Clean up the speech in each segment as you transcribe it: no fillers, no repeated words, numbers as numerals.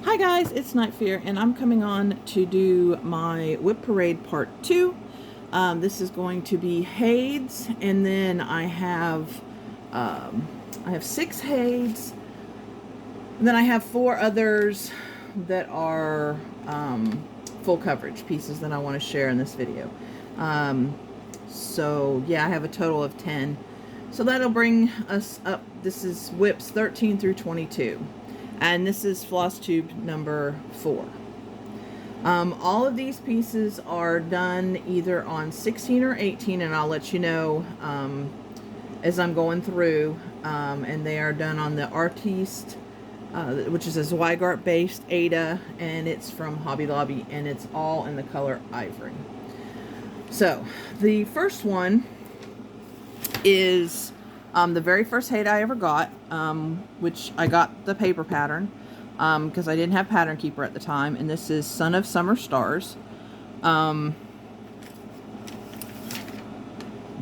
Hi guys, it's Night Fear, and I'm coming on to do my WIP Parade Part 2. This is going to be HAEDs, and then I have 6 HAEDs, and then I have 4 others that are full coverage pieces that I want to share in this video. So yeah, I have a total of 10. So that'll bring us up. This is WIPs 13 through 22. And this is Flosstube number 4. All of these pieces are done either on 16 or 18, and I'll let you know as I'm going through. And they are done on the Artiste, which is a Zweigart based Ada, and it's from Hobby Lobby, and it's all in the color ivory. So the first one is the very first HAED I ever got, which I got the paper pattern because I didn't have Pattern Keeper at the time, and this is Son of Summer Stars.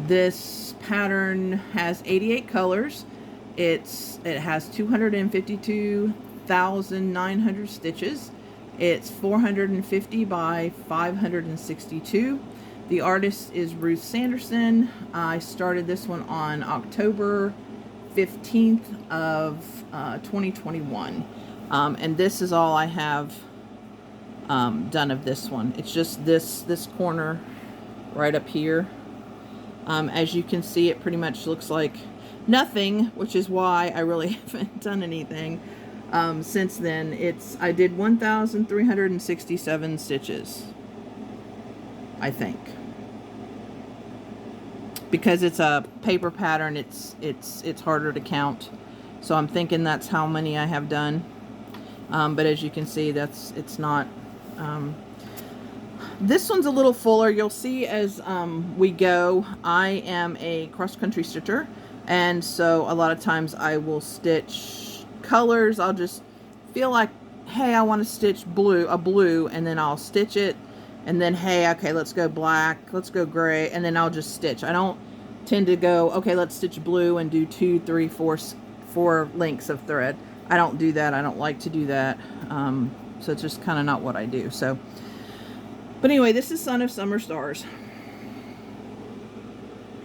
This pattern has 88 colors. It has 252,900 stitches. It's 450 by 562. The artist is Ruth Sanderson. I started this one on October 15th of 2021. And this is all I have done of this one. It's just this corner right up here. As you can see, it pretty much looks like nothing, which is why I really haven't done anything since then. I did 1,367 stitches, I think. Because it's a paper pattern, it's harder to count. So I'm thinking that's how many I have done. But as you can see, it's not. This one's a little fuller. You'll see as we go. I am a cross-country stitcher, and so a lot of times I will stitch colors. I'll just feel like, hey, I want to stitch a blue, and then I'll stitch it. And then, hey, okay, let's go black, let's go gray, and then I'll just stitch. I don't tend to go, okay, let's stitch blue and do 2, 3, 4 lengths of thread. I don't do that. I don't like to do that. So it's just kind of not what I do. So, but anyway, this is Son of Summer Stars.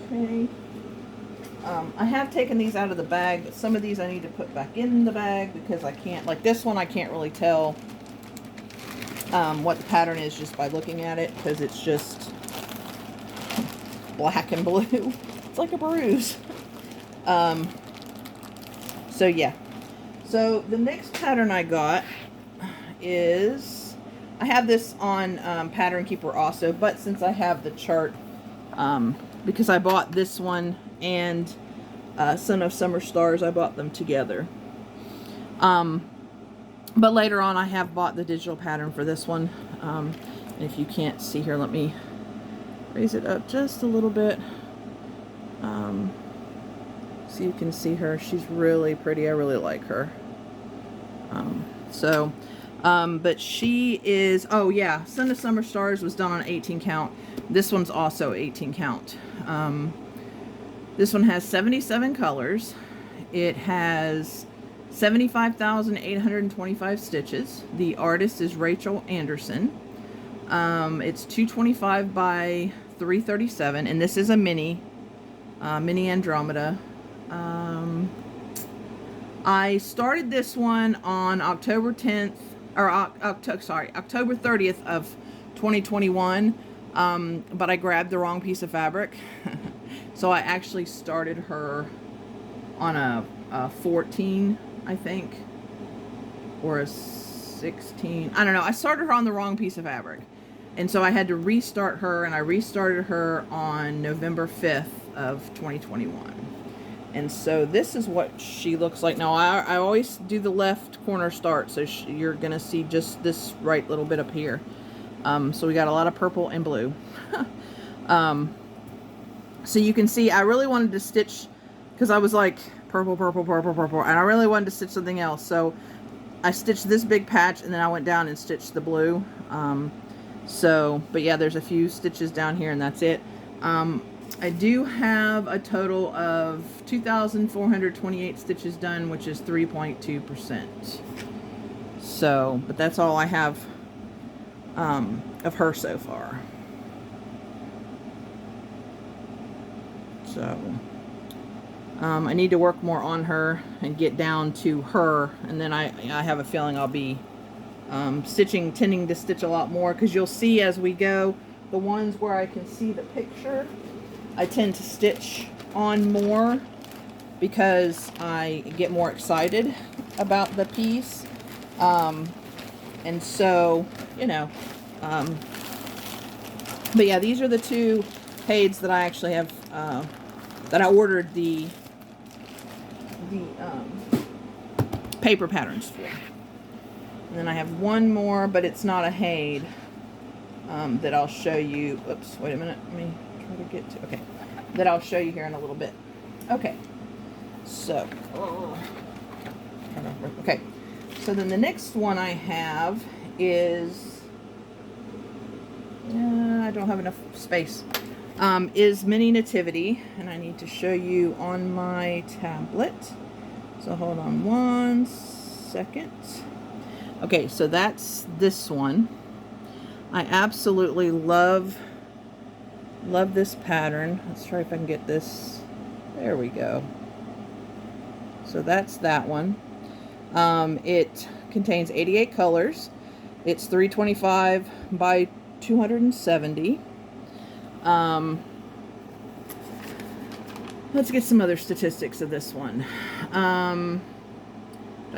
Okay. I have taken these out of the bag, but some of these I need to put back in the bag because I can't, like this one, I can't really tell what the pattern is just by looking at it, because it's just black and blue. It's like a bruise. So yeah. So the next pattern I got is, I have this on Pattern Keeper also, but since I have the chart, because I bought this one and Son of Summer Stars, I bought them together. But later on, I have bought the digital pattern for this one. And if you can't see here, let me raise it up just a little bit. So you can see her. She's really pretty. I really like her. But she is, oh yeah, Son of Summer Stars was done on 18 count. This one's also 18 count. This one has 77 colors. It has 75,825 stitches. The artist is Rachel Anderson. It's 225 by 337, and this is a mini Andromeda. I started this one on October 10th, or October 30th of 2021, but I grabbed the wrong piece of fabric. So I actually started her on a 14, I think, or a 16. I don't know. I started her on the wrong piece of fabric, and so I had to restart her, and I restarted her on November 5th of 2021. And so this is what she looks like. Now, I always do the left corner start, so you're going to see just this right little bit up here. So we got a lot of purple and blue. So you can see I really wanted to stitch, because I was like, purple, purple, purple, purple, and I really wanted to stitch something else. So I stitched this big patch, and then I went down and stitched the blue. But yeah, there's a few stitches down here, and that's it. I do have a total of 2,428 stitches done, which is 3.2%. So, but that's all I have of her so far. So, I need to work more on her and get down to her, and then I have a feeling I'll be tending to stitch a lot more, because you'll see as we go, the ones where I can see the picture, I tend to stitch on more because I get more excited about the piece. And so, you know, but yeah, these are the two HAEDs that I actually have, that I ordered the paper patterns for. And then I have one more, but it's not a HAED, that I'll show you. Oops, wait a minute. Let me try to get to, okay. That I'll show you here in a little bit. Okay. So, okay. So then the next one I have is, I don't have enough space, is Mini Nativity, and I need to show you on my tablet. So hold on one second. Okay, so that's this one. I absolutely love this pattern. Let's try if I can get this. There we go. So that's that one. It contains 88 colors. It's 325 by 270. Let's get some other statistics of this one. I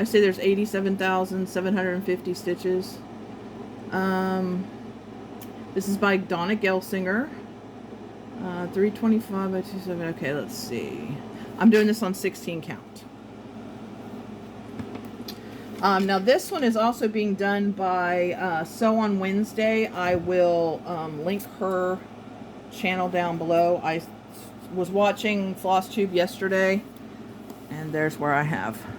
say there's 87,750 stitches. This is by Donna Gelsinger. 325 by 270. Okay, let's see. I'm doing this on 16 count. Now this one is also being done by Sew on Wednesday. I will link her channel down below. I was watching Flosstube yesterday, and there's where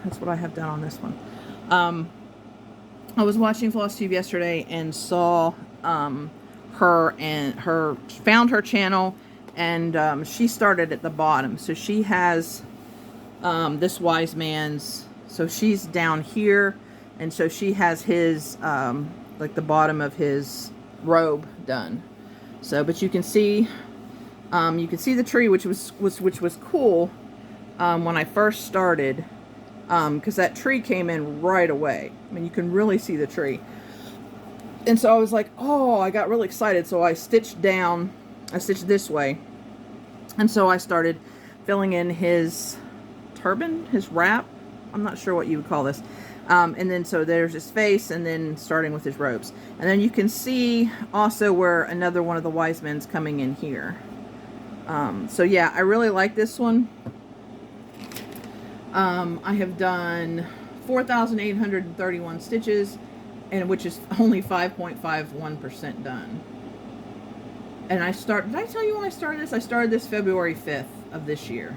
that's what I have done on this one. I was watching Flosstube yesterday and saw found her channel, and she started at the bottom. So she has this wise man's, so she's down here, and so she has his like the bottom of his robe done. So, but you can see the tree, which was cool when I first started, because that tree came in right away. I mean, you can really see the tree. And so I was like, oh, I got really excited. So I stitched this way. And so I started filling in his turban, his wrap. I'm not sure what you would call this. And then so there's his face, and then starting with his robes. And then you can see also where another one of the wise men's coming in here. So yeah, I really like this one. I have done 4,831 stitches, and which is only 5.51% done. And did I tell you when I started this? I started this February 5th of this year.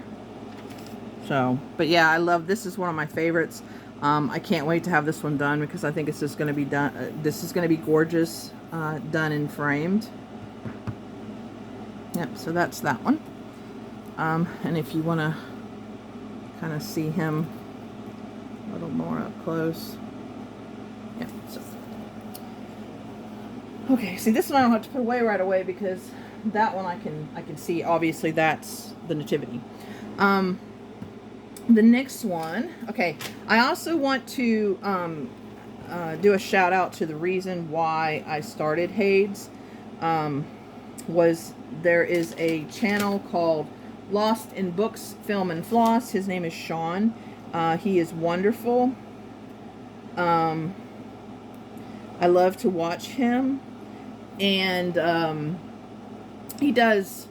So, but yeah, I love, this is one of my favorites. I can't wait to have this one done, because I think this is going to be done. This is going to be gorgeous, done and framed. Yep, so that's that one. And if you want to kind of see him a little more up close. Yeah, so. Okay, see, this one I don't have to put away right away, because that one I can see, obviously that's the Nativity. The next one, okay, I also want to do a shout out to the reason why I started HAEDs. There is a channel called Lost in Books, Film, and Floss. His name is Sean. He is wonderful. I love to watch him. And he does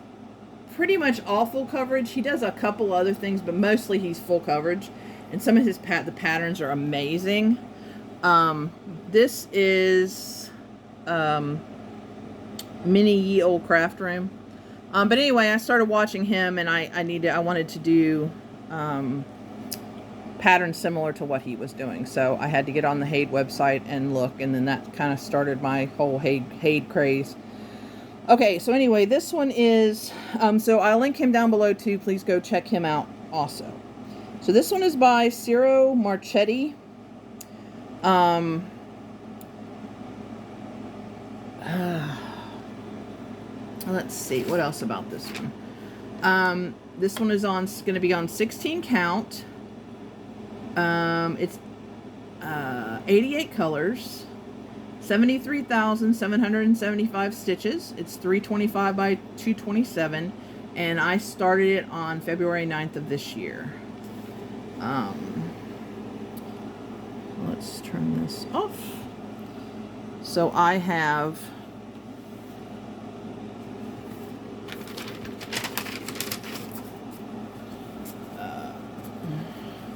pretty much all full coverage. He does a couple other things, but mostly he's full coverage. And some of his the patterns are amazing. This is Mini Ye Old Craft Room. But anyway, I started watching him, and I wanted to do patterns similar to what he was doing. So I had to get on the HAED website and look, and then that kind of started my whole HAED craze. Okay, so anyway, this one is, so I'll link him down below too. Please go check him out also. So this one is by Cyril Marchetti. Let's see, what else about this one? This one is going to be on 16 count. It's 88 colors, 73,775 stitches. It's 325 by 227, and I started it on February 9th of this year. Let's turn this off. So I have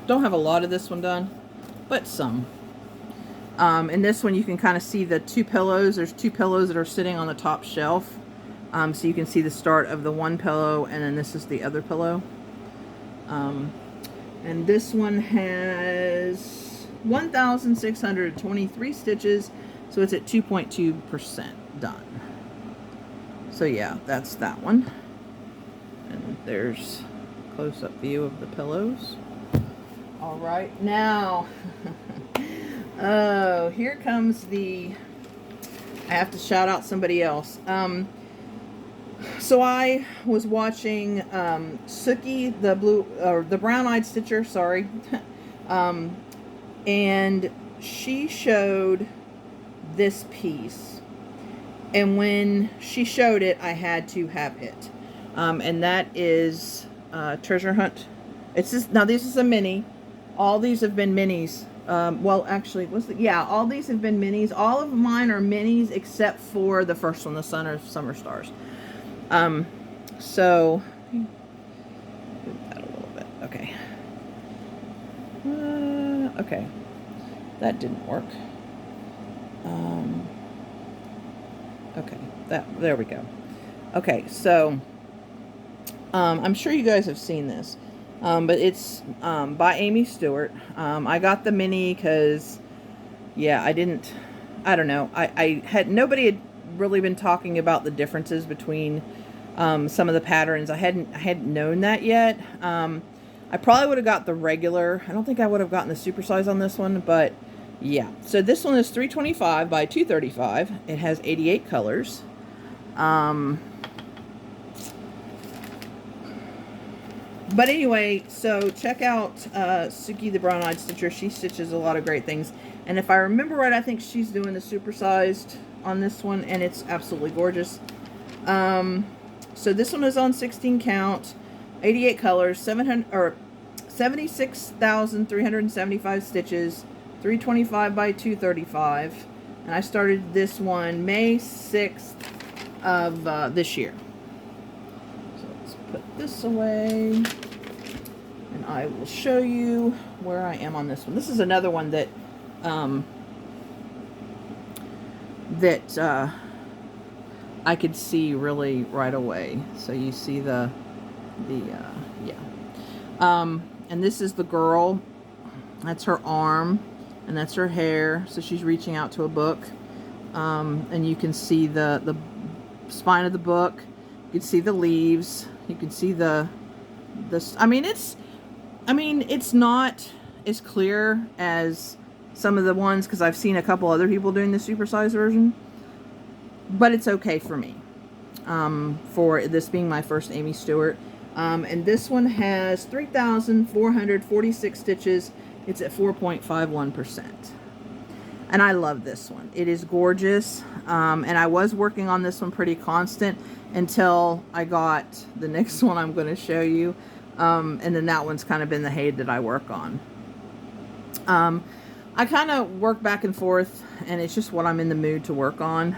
don't have a lot of this one done, but some. In this one you can kind of see the two pillows. There's two pillows that are sitting on the top shelf. So you can see the start of the one pillow, and then this is the other pillow. And this one has 1,623 stitches, so it's at 2.2% done. So yeah, that's that one. And there's a close-up view of the pillows. All right, now, oh, here comes I have to shout out somebody else. So I was watching Suki, the brown-eyed stitcher, sorry, and she showed this piece, and when she showed it, I had to have it, and that is Treasure Hunt. It's just, now this is a mini. All these have been minis. Well, actually, all these have been minis. All of mine are minis except for the first one, the Summer Stars. So move that a little bit. Okay. Okay. That didn't work. Okay. There we go. Okay. So, I'm sure you guys have seen this. But it's, by Amy Stewart. I got the mini because, yeah, I don't know. Nobody had really been talking about the differences between some of the patterns. I hadn't known that yet. I probably would have got the regular. I don't think I would have gotten the supersize on this one, but yeah. So this one is 325 by 235. It has 88 colors. But anyway, so check out Suki the Brown-Eyed Stitcher. She stitches a lot of great things. And if I remember right, I think she's doing the supersized on this one, and it's absolutely gorgeous. So this one is on 16 count, 88 colors, 76,375 stitches, 325 by 235. And I started this one May 6th of this year. So let's put this away, and I will show you where I am on this one. This is another one that I could see really right away. So you see yeah. And this is the girl. That's her arm, and that's her hair. So she's reaching out to a book. And you can see the spine of the book. You can see the leaves. You can see it's not as clear as some of the ones, because I've seen a couple other people doing the supersized version, but it's okay for me, for this being my first Amy Stewart. And this one has 3,446 stitches. It's at 4.51%. And I love this one. It is gorgeous. And I was working on this one pretty constant until I got the next one I'm going to show you. And then that one's kind of been the HAED that I work on. I kind of work back and forth, and it's just what I'm in the mood to work on.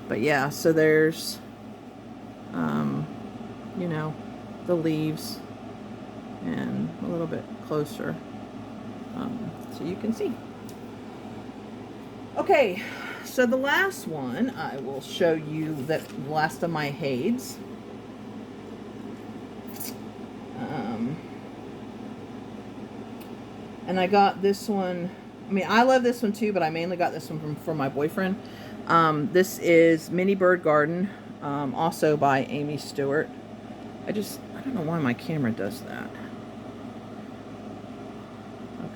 But yeah, so there's, you know, the leaves, and a little bit closer, so you can see. Okay, so the last one, I will show you the last of my HAEDs. And I got this one, I mean, I love this one too, but I mainly got this one from my boyfriend. This is Mini Bird Garden, also by Amy Stewart. I don't know why my camera does that.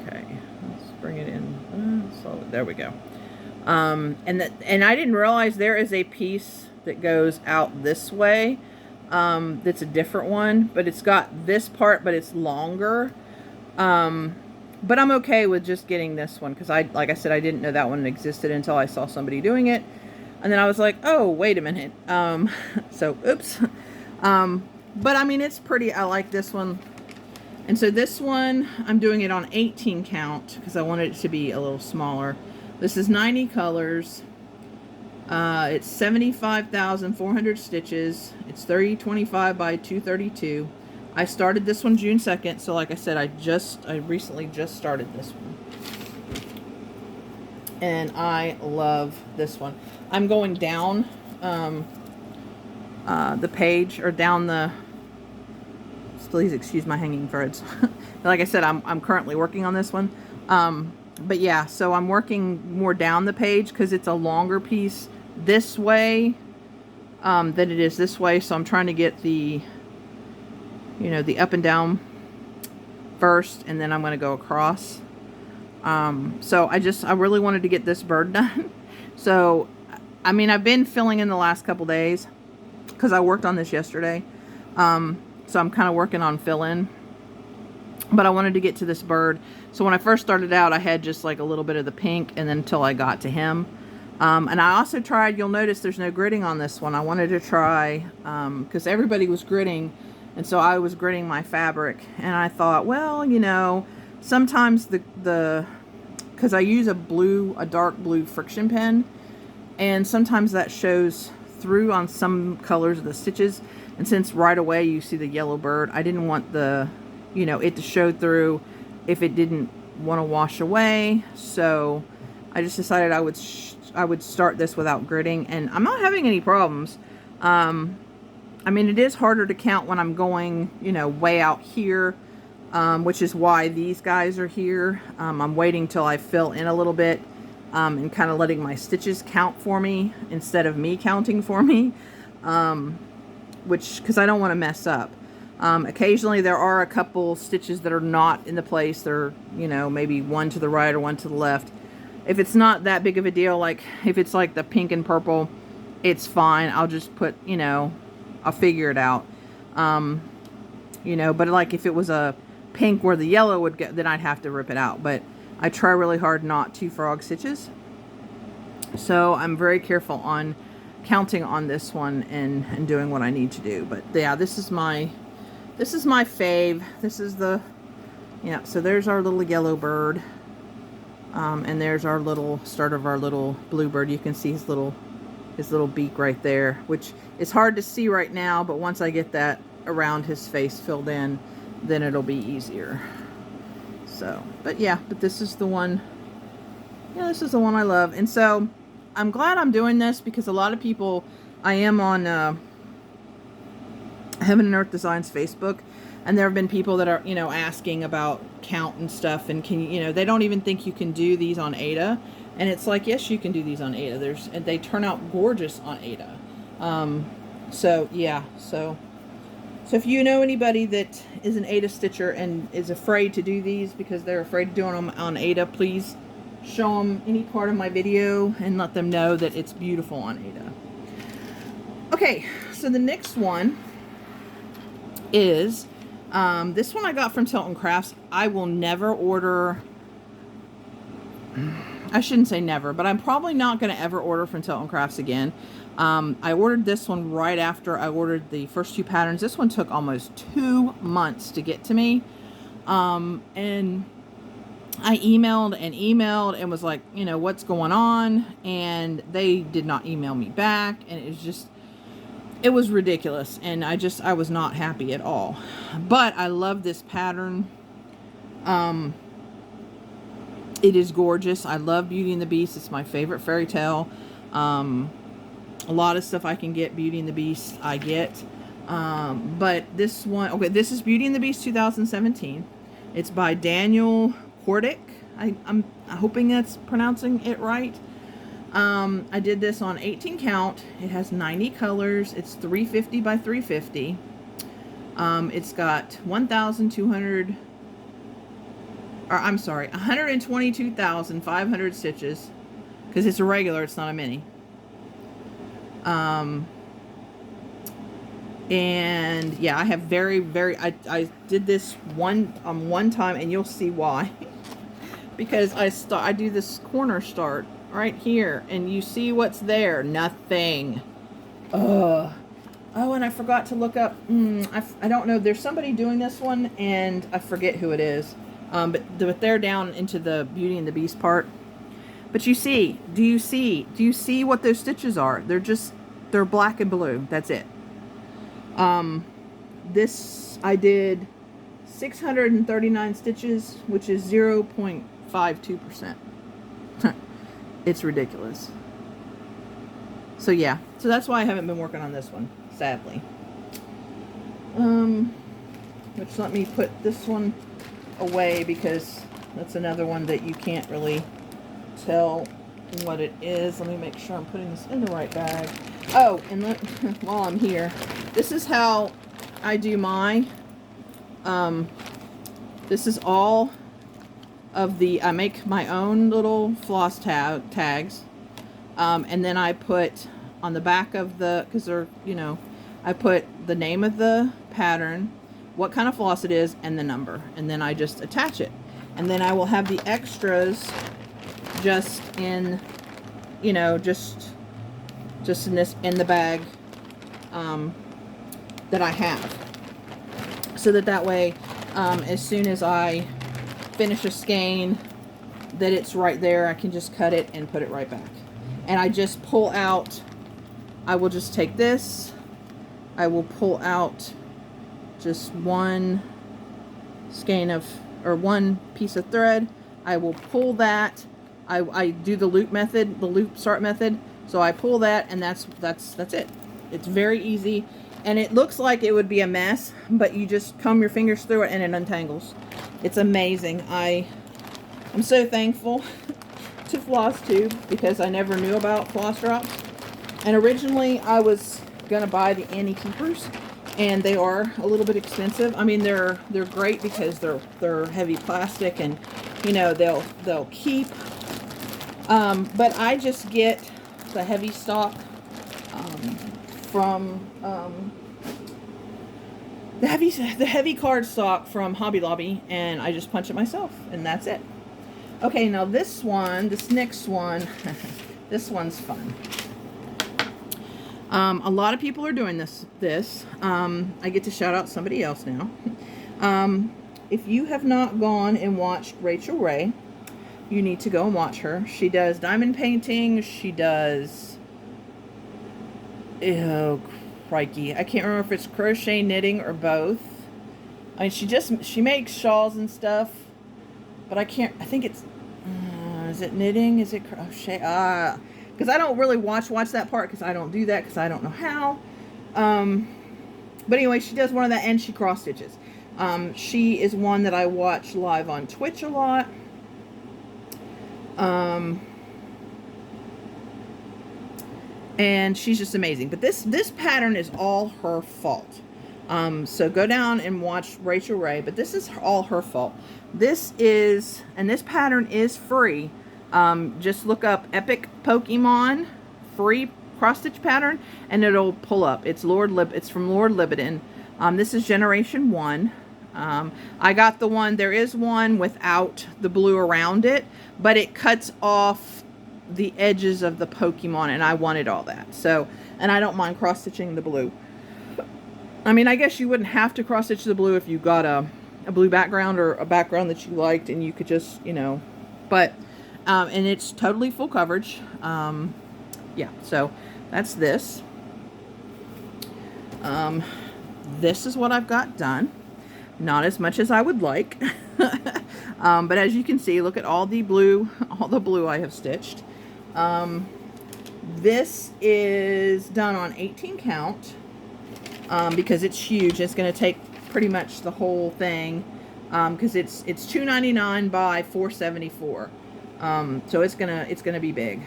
Okay, let's bring it in. So there we go. And I didn't realize there is a piece that goes out this way. That's a different one, but it's got this part, but it's longer. But I'm okay with just getting this one because like I said, I didn't know that one existed until I saw somebody doing it. And then I was like, oh, wait a minute. So, oops. But I mean, it's pretty. I like this one. And so this one, I'm doing it on 18 count because I wanted it to be a little smaller. This is 90 colors. It's 75,400 stitches. It's 3025 by 232. I started this one June 2nd. So like I said, I recently just started this one. And I love this one. I'm going down the page, or down the, please excuse my hanging threads. Like I said, I'm currently working on this one. But yeah, so I'm working more down the page because it's a longer piece this way than it is this way. So I'm trying to get the, you know, the up and down first, and then I'm going to go across. So I really wanted to get this bird done. So, I mean, I've been filling in the last couple days because I worked on this yesterday. So I'm kind of working on fill in, but I wanted to get to this bird. So when I first started out, I had just like a little bit of the pink, and then until I got to him. And I also tried, you'll notice there's no gridding on this one. I wanted to try, because everybody was gridding, and so I was gridding my fabric, and I thought, well, you know, sometimes because I use a dark blue friction pen, and sometimes that shows through on some colors of the stitches. And since right away you see the yellow bird, I didn't want it to show through if it didn't want to wash away. So I just decided I would start this without gridding, and I'm not having any problems. I mean, it is harder to count when I'm going, way out here, which is why these guys are here. I'm waiting till I fill in a little bit, and kind of letting my stitches count for me instead of me counting for me, because I don't want to mess up. Occasionally there are a couple stitches that are not in the place. They're, maybe one to the right or one to the left. If it's not that big of a deal, like if it's like the pink and purple, it's fine. I'll just put, I'll figure it out. But like if it was a pink where the yellow would go, then I'd have to rip it out. But I try really hard not to frog stitches. So I'm very careful on counting on this one and doing what I need to do. But yeah, this is my fave. This is the, so there's our little yellow bird. And there's our little start of our little bluebird. You can see his little beak right there, which is hard to see right now, but once I get that around his face filled in, then it'll be easier. So, but this is the one. Yeah, this is the one I love. And so I'm glad I'm doing this because a lot of people, I am on Heaven and Earth Designs Facebook, and there have been people that are, asking about count and stuff, and they don't even think you can do these on Aida. And it's like, yes, you can do these on Aida. And they turn out gorgeous on Aida. So if you know anybody that is an Aida stitcher and is afraid to do these because they're afraid of doing them on Aida, please show them any part of my video and let them know that it's beautiful on Aida. Okay, so the next one is, this one I got from Tilton Crafts. I will never order, I shouldn't say never, but I'm probably not going to ever order from Tilton Crafts again. I ordered this one right after I ordered the first two patterns. This one took almost 2 months to get to me. And I emailed and was like, what's going on? And they did not email me back. And it was ridiculous. And I was not happy at all. But I love this pattern. It is gorgeous. I love Beauty and the Beast. It's my favorite fairy tale. A lot of stuff I can get Beauty and the Beast, I get. But this one, okay, this is Beauty and the Beast 2017. It's by Daniel Kordick. I'm hoping that's pronouncing it right. I did this on 18 count. It has 90 colors. It's 350 by 350. It's got 122,500 stitches. because it's a regular, it's not a mini. And yeah, I have I did this one time, and you'll see why. Because I do this corner start right here, and you see what's there? Nothing. Ugh. Oh, and I forgot to look up, I don't know, there's somebody doing this one, and I forget who it is. But they're down into the Beauty and the Beast part. But you see, do you see what those stitches are? They're black and blue. That's it. This, I did 639 stitches, which is 0.52%. It's ridiculous. So yeah, so that's why I haven't been working on this one, sadly. Which, let me put this one away, because that's another one that you can't really tell what it is. Let me make sure I'm putting this in the right bag. Oh, and while I'm here, this is how I do my, this is all of the, I make my own little floss tags, and then I put on the back of the, because they're, you know, I put the name of the pattern, what kind of floss it is, and the number, and then I just attach it. And then I will have the extras just in, you know, just in the bag that I have, so that way, as soon as I finish a skein, that it's right there, I can just cut it and put it right back. And I just pull out, I will just take this, I will pull out just one skein of, or one piece of thread. I will pull that. I do the loop method, the loop start method. So I pull that, and that's it. It's very easy, and it looks like it would be a mess, but you just comb your fingers through it and it untangles. It's amazing. I'm so thankful to Flosstube, because I never knew about floss drops. And originally I was gonna buy the Annie Keepers, and they are a little bit expensive. I mean, they're great because they're heavy plastic, and you know, they'll keep. But I just get the heavy stock from the heavy card stock from Hobby Lobby, and I just punch it myself, and that's it. Okay, now this next one, this one's fun. A lot of people are doing this. I get to shout out somebody else now. If you have not gone and watched Rachel Ray, you need to go and watch her. She does diamond painting. She does, oh crikey, I can't remember if it's crochet, knitting, or both. I mean, she makes shawls and stuff, but I think it's, is it knitting? Is it crochet? Because I don't really watch that part, because I don't do that, because I don't know how. But anyway, she does one of that, and she cross stitches. She is one that I watch live on Twitch a lot. And she's just amazing. But this pattern is all her fault. So go down and watch Rachel Ray, but this is all her fault. This pattern is free. Just look up Epic Pokemon free cross stitch pattern, and it'll pull up. It's from Lord Libidin. This is generation 1. I got the one, there is one without the blue around it, but it cuts off the edges of the Pokemon, and I wanted all that. So, and I don't mind cross stitching the blue. I mean, I guess you wouldn't have to cross stitch the blue if you got a blue background, or a background that you liked, and you could just, you know, but, and it's totally full coverage. Yeah, so that's this. This is what I've got done. Not as much as I would like. But as you can see, look at all the blue I have stitched. This is done on 18 count, because it's huge. It's going to take pretty much the whole thing, because it's $2.99 by $4.74. So it's gonna be big.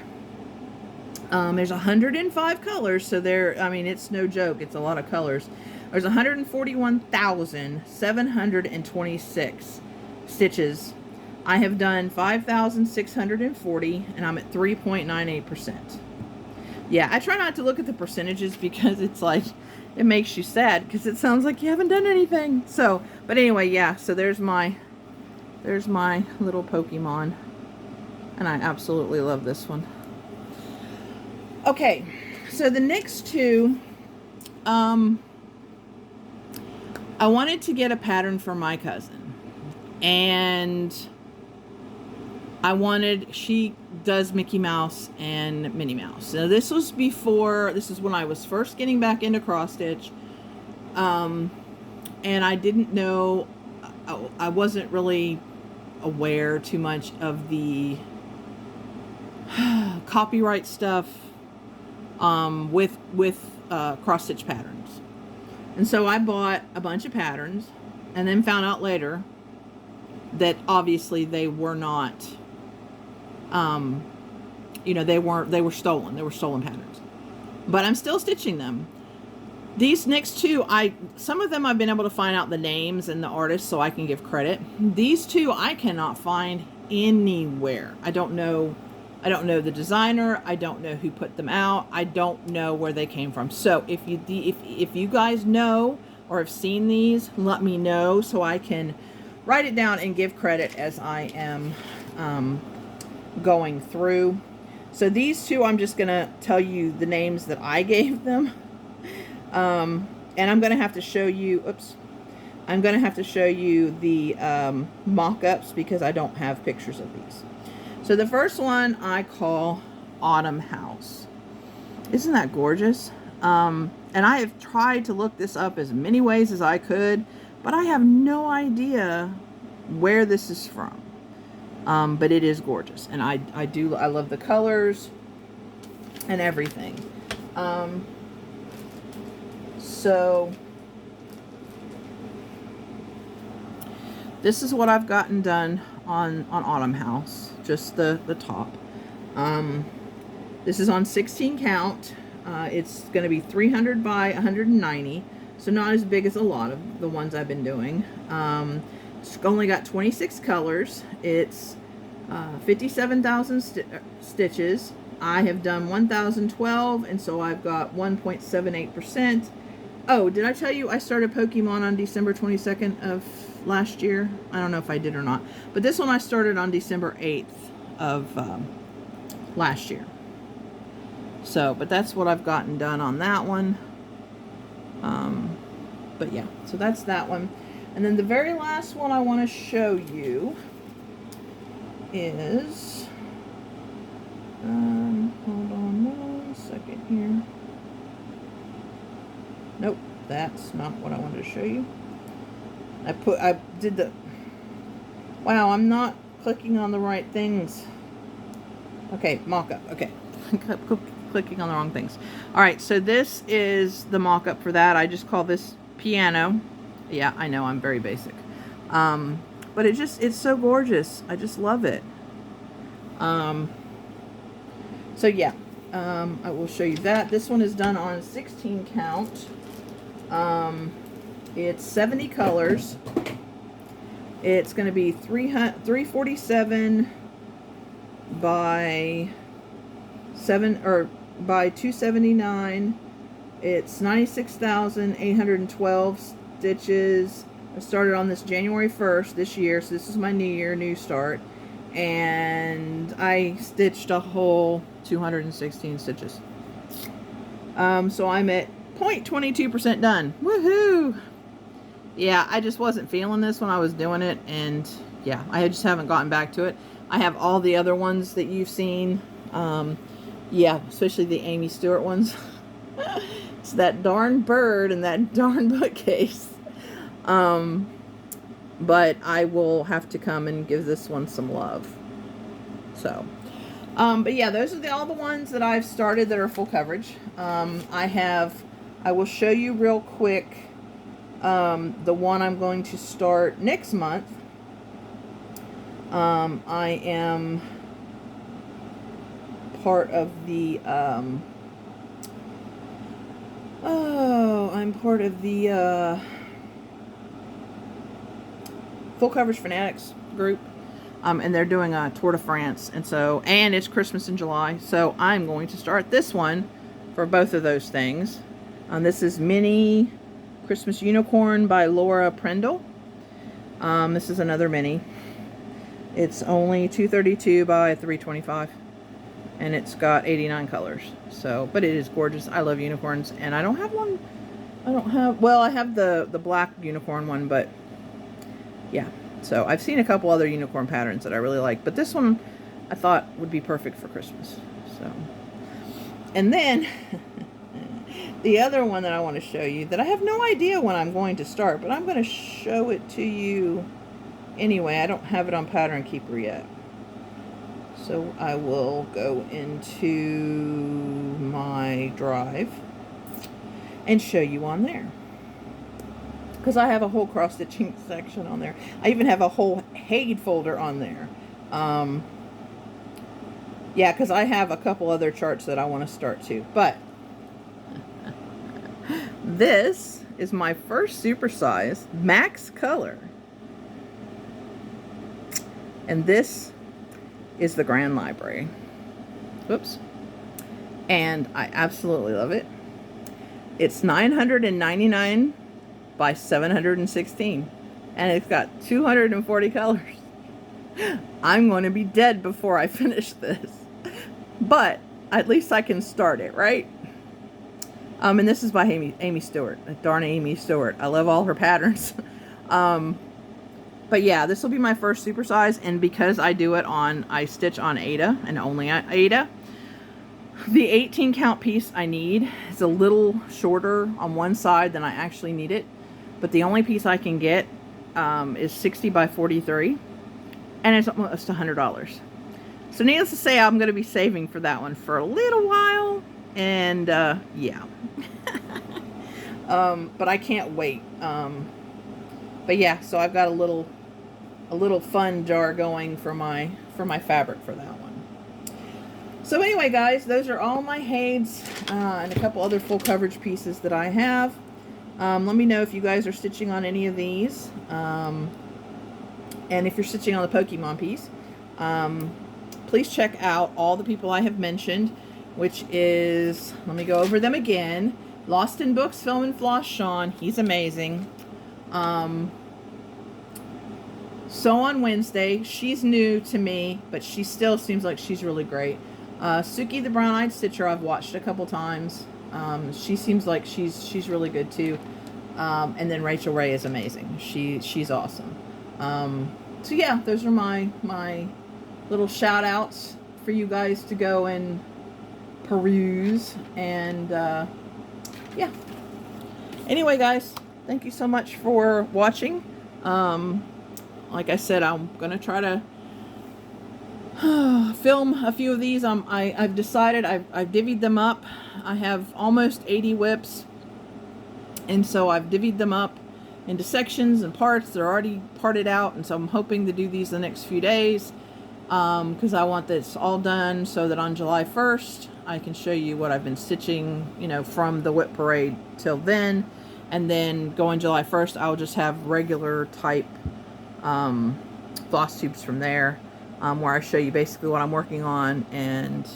There's 105 colors, so I mean, it's no joke. It's a lot of colors. There's 141,726 stitches I have done 5,640 and I'm at 3.98%. Yeah, I try not to look at the percentages because it's like, it makes you sad because it sounds like you haven't done anything. So, but anyway, yeah, so there's my little Pokemon. And I absolutely love this one. Okay, so the next two, I wanted to get a pattern for my cousin. And she does Mickey Mouse and Minnie Mouse. So this was when I was first getting back into cross stitch. And I didn't know, I wasn't really aware too much of the copyright stuff with cross stitch patterns. And so I bought a bunch of patterns and then found out later that obviously they were not, they were stolen. They were stolen patterns. But I'm still stitching them. These next two, some of them I've been able to find out the names and the artists so I can give credit. These two I cannot find anywhere. I don't know the designer. I don't know who put them out. I don't know where they came from. So if you guys know or have seen these, let me know so I can write it down and give credit as I am going through. So these two, I'm just gonna tell you the names that I gave them, and I'm gonna have to show you. I'm gonna have to show you the mock-ups because I don't have pictures of these. So the first one I call Autumn House. Isn't that gorgeous? And I have tried to look this up as many ways as I could, but I have no idea where this is from. But it is gorgeous, and I love the colors and everything. So this is what I've gotten done on Autumn House, just the top. This is on 16 count. It's going to be 300 by 190, so not as big as a lot of the ones I've been doing. It's only got 26 colors. It's 57,000 stitches. I have done 1,012, and so I've got 1.78%. Oh, did I tell you I started Pokemon on December 22nd of last year? I don't know if I did or not, but this one I started on December 8th of last year. So, but that's what I've gotten done on that one. But yeah, so that's that one. And then the very last one I want to show you is, hold on 1 second here. Nope, that's not what I wanted to show you. Wow, I'm not clicking on the right things. Okay, mock-up, okay. Clicking on the wrong things. Alright, so this is the mock-up for that. I just call this Piano. Yeah, I know, I'm very basic. But it's so gorgeous. I just love it. So yeah, I will show you that. This one is done on 16 count. It's 70 colors. It's going to be 347 by 279. It's 96,812 stitches. I started on this January 1st this year, so this is my new start. And I stitched a whole 216 stitches. So I'm at 0.22% done. Woohoo! Yeah, I just wasn't feeling this when I was doing it, and yeah, I just haven't gotten back to it. I have all the other ones that you've seen. Yeah, especially the Amy Stewart ones. It's that darn bird and that darn bookcase. But I will have to come and give this one some love. So, but yeah, those are all the ones that I've started that are full coverage. I will show you real quick the one I'm going to start next month. I am part of the I'm part of the Full Coverage Fanatics group. and they're doing a Tour de France, and it's Christmas in July, so I'm going to start this one for both of those things. This is Mini Christmas Unicorn by Laura Prendle. This is another mini. It's only 232 by 325, and it's got 89 colors. So, but it is gorgeous. I love unicorns, and I don't have one. Well, I have the black unicorn one, but yeah. So I've seen a couple other unicorn patterns that I really like, but this one I thought would be perfect for Christmas. So, and then the other one that I want to show you that I have no idea when I'm going to start, but I'm going to show it to you anyway. I don't have it on Pattern Keeper yet. So I will go into my drive and show you on there. Because I have a whole cross-stitching section on there. I even have a whole HAED folder on there. Yeah, because I have a couple other charts that I want to start too. But this is my first supersize max color. And this is the Grand Library. Whoops. And I absolutely love it. It's 999 by 716. And it's got 240 colors. I'm going to be dead before I finish this. But at least I can start it, right? And this is by Amy Stewart. Darn Amy Stewart. I love all her patterns. But yeah, this will be my first supersize, and because I do it on, I stitch on Aida and only on Aida. The 18 count piece I need is a little shorter on one side than I actually need it, but the only piece I can get is 60 by 43, and it's almost $100. So needless to say, I'm going to be saving for that one for a little while, and yeah. But I can't wait. But yeah, so I've got a little fun jar going for my fabric for that one. So anyway, guys, those are all my HAEDs and a couple other full coverage pieces that I have. Let me know if you guys are stitching on any of these, and if you're stitching on the Pokemon piece. Please check out all the people I have mentioned, which is, let me go over them again. Lost in Books, Film and Floss Sean, he's amazing. So on Wednesday, she's new to me, but she still seems like she's really great. Suki the Brown-Eyed Stitcher, I've watched a couple times. She seems like she's really good too. And then Rachel Ray is amazing. She's awesome. So yeah, those are my little shout outs for you guys to go and peruse. And yeah. Anyway, guys, thank you so much for watching. Like I said, I'm gonna try to film a few of these. I've decided I've divvied them up. I have almost 80 WIPs, and so I've divvied them up into sections and parts. They're already parted out, and so I'm hoping to do these the next few days, because I want this all done so that on July 1st I can show you what I've been stitching, you know, from the WIP parade till then. And then going July 1st, I'll just have regular type floss tubes from there, where I show you basically what I'm working on, and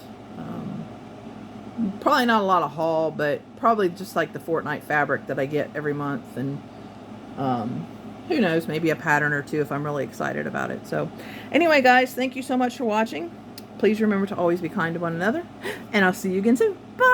probably not a lot of haul, but probably just like the fortnight fabric that I get every month, and who knows, maybe a pattern or two if I'm really excited about it. So anyway, guys, thank you so much for watching. Please remember to always be kind to one another, and I'll see you again soon. Bye!